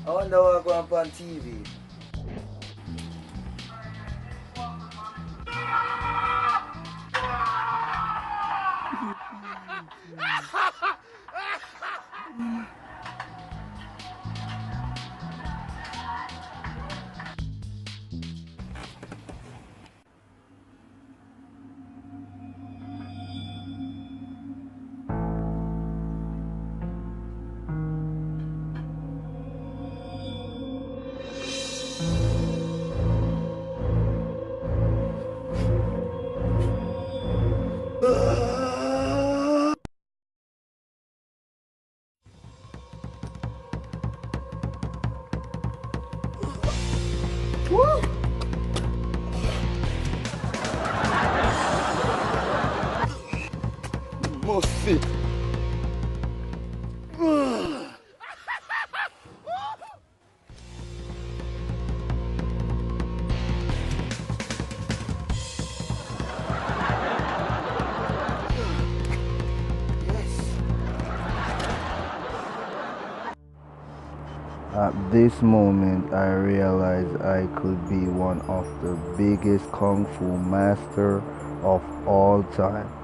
I wonder what going on TV. Most sick. At this moment, I realized I could be one of the biggest kung fu master of all time.